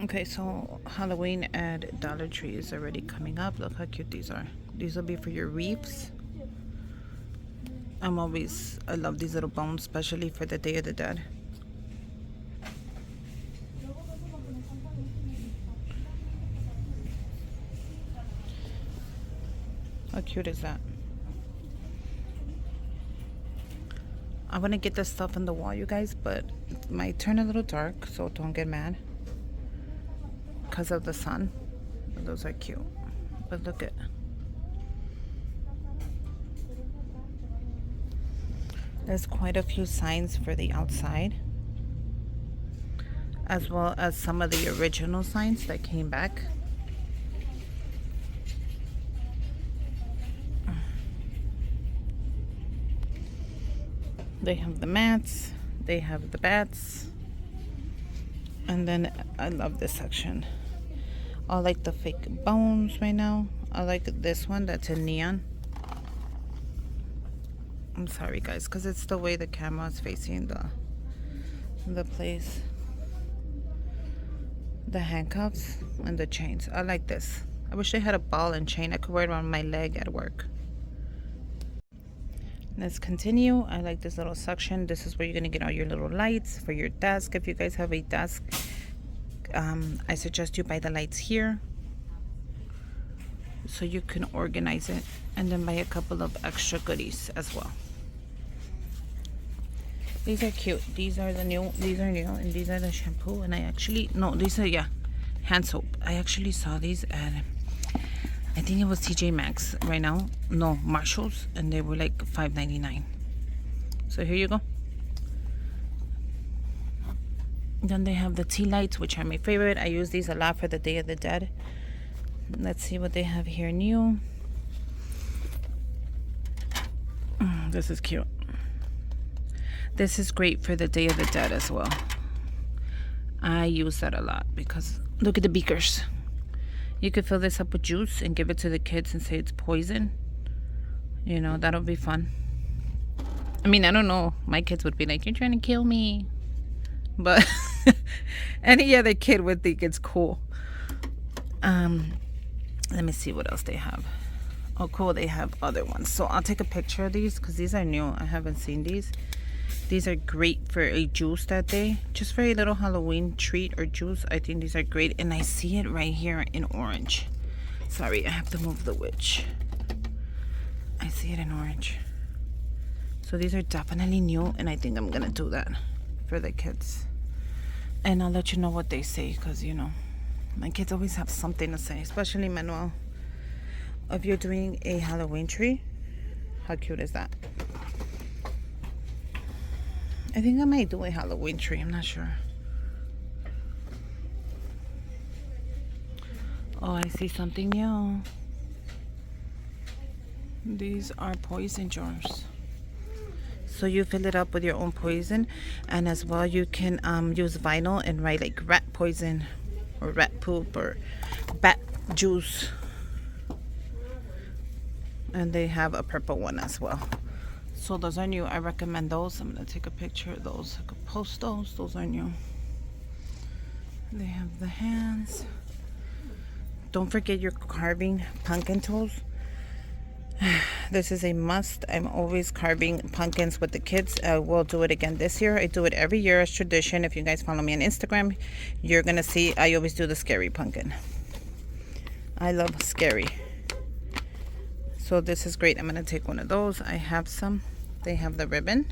Okay, so Halloween at Dollar Tree is already coming up. Look how cute these are. These will be for your wreaths. I love these little bones, especially for the Day of the Dead. How cute is that? I want to get this stuff on the wall, you guys, but it might turn a little dark, so don't get mad because of the sun. Those are cute. But look at, there's quite a few signs for the outside, as well as some of the original signs that came back. They have the mats, they have the bats, and then I love this section. I like the fake bones right now. I like this one that's in neon. I'm sorry guys, because it's the way the camera is facing the place. The handcuffs and the chains. I like this. I wish they had a ball and chain. I could wear it around my leg at work. Let's continue. I like this little section. This is where you're going to get all your little lights for your desk. If you guys have a desk, I suggest you buy the lights here so you can organize it, and then buy a couple of extra goodies as well. These are cute. These are new, and these are the shampoo. And I actually, no, these are, yeah, hand soap. I actually saw these at, I think it was TJ Maxx right now. No, Marshalls, and they were like $5.99. So here you go. Then they have the tea lights, which are my favorite. I use these a lot for the Day of the Dead. Let's see what they have here new. This is cute. This is great for the Day of the Dead as well. I use that a lot because look at the beakers. You could fill this up with juice and give it to the kids and say it's poison. You know, that'll be fun. I mean, I don't know. My kids would be like, you're trying to kill me. But any other kid would think it's cool. Let me see what else they have. Oh, cool. They have other ones. So I'll take a picture of these because these are new. I haven't seen these. These are great for a juice that day. Just for a little Halloween treat or juice. I think these are great. And I see it right here in orange. Sorry, I have to move the witch. I see it in orange. So these are definitely new. And I think I'm going to do that for the kids. And I'll let you know what they say. Because, you know, my kids always have something to say. Especially Manuel. If you're doing a Halloween tree, how cute is that? I think I might do a Halloween tree. I'm not sure. Oh, I see something new. These are poison jars. So you fill it up with your own poison. And as well, you can use vinyl and write like rat poison or rat poop or bat juice. And they have a purple one as well. So those are new. I recommend those. I'm going to take a picture of those. I could post those. Those are new. They have the hands. Don't forget your carving pumpkin tools. This is a must. I'm always carving pumpkins with the kids. I will do it again this year. I do it every year as tradition. If you guys follow me on Instagram, you're going to see I always do the scary pumpkin. I love scary. So this is great. I'm going to take one of those. I have some. They have the ribbon.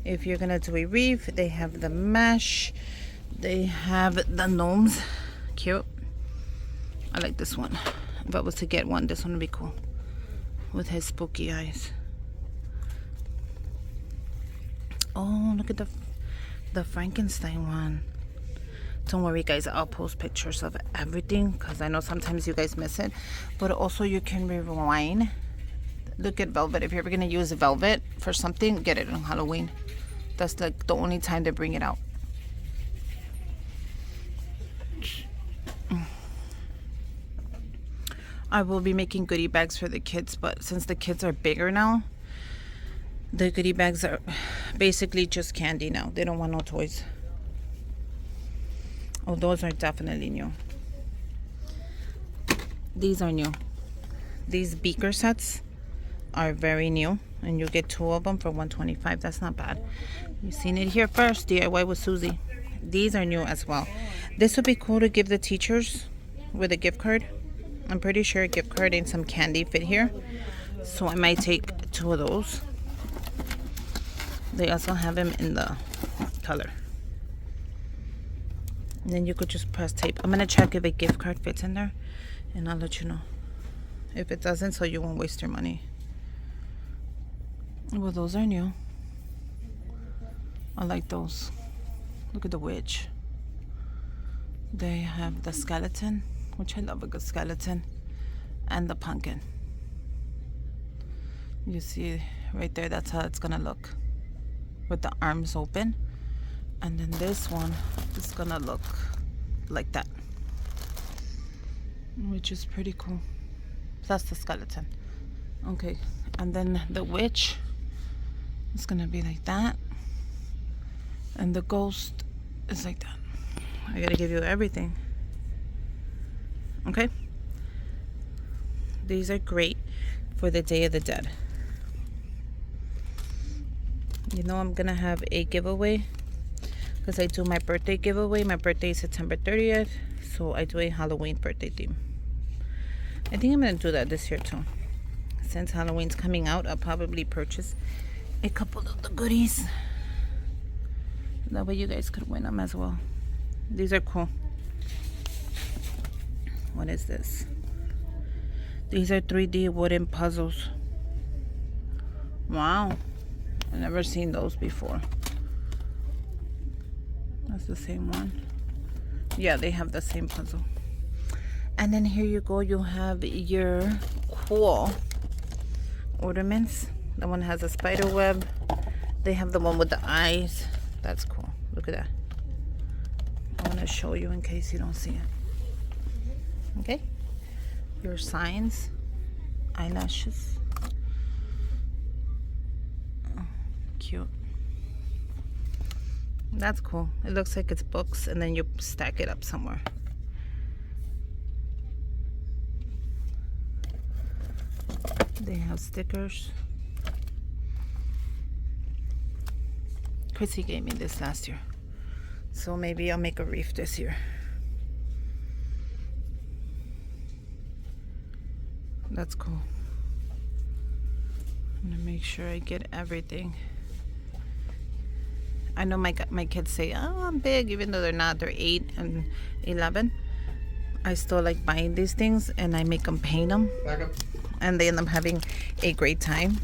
If you're going to do a wreath, they have the mesh. They have the gnomes. Cute. I like this one. If I was to get one, this one would be cool. With his spooky eyes. Oh, look at the Frankenstein one. Don't worry guys, I'll post pictures of everything because I know sometimes you guys miss it. But also you can rewind. Look at velvet. If you're ever going to use velvet for something, get it on Halloween. That's like the only time they bring it out. I will be making goodie bags for the kids, but since the kids are bigger now, the goodie bags are basically just candy now. They don't want no toys. Oh, those are definitely new. These are new. These beaker sets are very new, and you get 2 of them for $125. That's not bad. You've seen it here first. DIY with Susie. These are new as well. This would be cool to give the teachers with a gift card. I'm pretty sure a gift card and some candy fit here, so I might take 2 of those. They also have them in the color. And then you could just press tape. I'm gonna check if a gift card fits in there, and I'll let you know if it doesn't, so you won't waste your money. Well, those are new. I like those. Look at the witch. They have the skeleton, which I love a good skeleton, and the pumpkin. You see right there, that's how it's gonna look with the arms open. And then this one is gonna look like that, which is pretty cool. That's the skeleton. Okay, and then the witch is gonna be like that, and the ghost is like that. I gotta give you everything. Okay, these are great for the Day of the Dead. You know, I'm gonna have a giveaway because I do my birthday giveaway. My birthday is September 30th, so I do a Halloween birthday theme. I think I'm gonna do that this year too. Since Halloween's coming out, I'll probably purchase a couple of the goodies. That way you guys could win them as well. These are cool. What is this? These are 3D wooden puzzles. Wow. I've never seen those before. That's the same one. Yeah, they have the same puzzle. And then here you go. You have your cool ornaments. That one has a spider web. They have the one with the eyes. That's cool. Look at that. I want to show you in case you don't see it. Okay. Your signs. Eyelashes. Oh, cute. That's cool. It looks like it's books, and then you stack it up somewhere. They have stickers. Chrissy gave me this last year, so maybe I'll make a reef this year. That's cool. I'm gonna make sure I get everything. I know my kids say, oh, I'm big, even though they're not. They're 8 and 11. I still like buying these things, and I make them paint them, and they end up having a great time.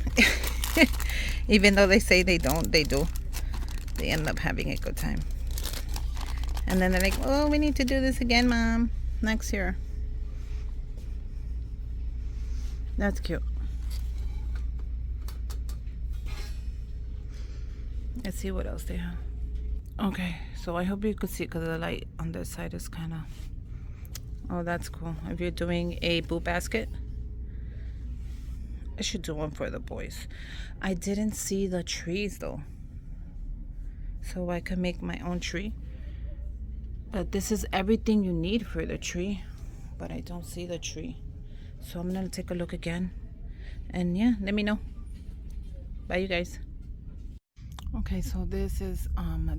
Even though they say they don't, they do. They end up having a good time. And then they're like, oh, we need to do this again, Mom, next year. That's cute. Let's see what else they have. Okay, so I hope you could see, because the light on this side is kind of... Oh, that's cool. If you're doing a boot basket, I should do one for the boys. I didn't see the trees though, so I could make my own tree. But this is everything you need for the tree, but I don't see the tree. So I'm gonna take a look again, and yeah, let me know. Bye, you guys. Okay, so this is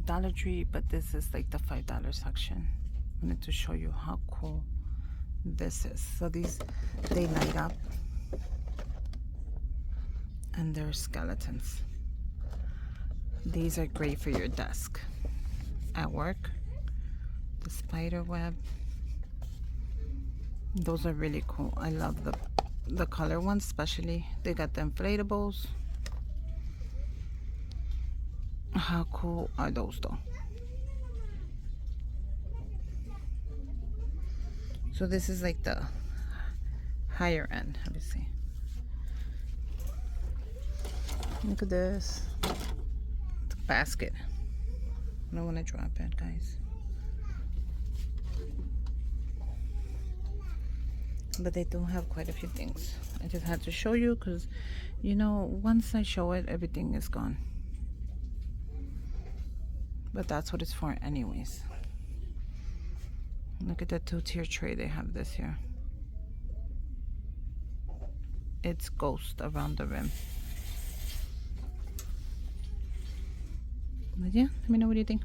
Dollar Tree, but this is like the $5 section. I wanted to show you how cool this is. So these, they light up, and they're skeletons. These are great for your desk at work. The spider web. Those are really cool. I love the color ones, especially. They got the inflatables. How cool are those though? So this is like the higher end. Let me see. Look at this. It's a basket. I don't want to drop it, guys. But they do have quite a few things. I just had to show you because, you know, once I show it, everything is gone. But that's what it's for anyways. Look at the 2-tier tray. They have this here. It's ghost around the rim. But yeah, let me know what you think.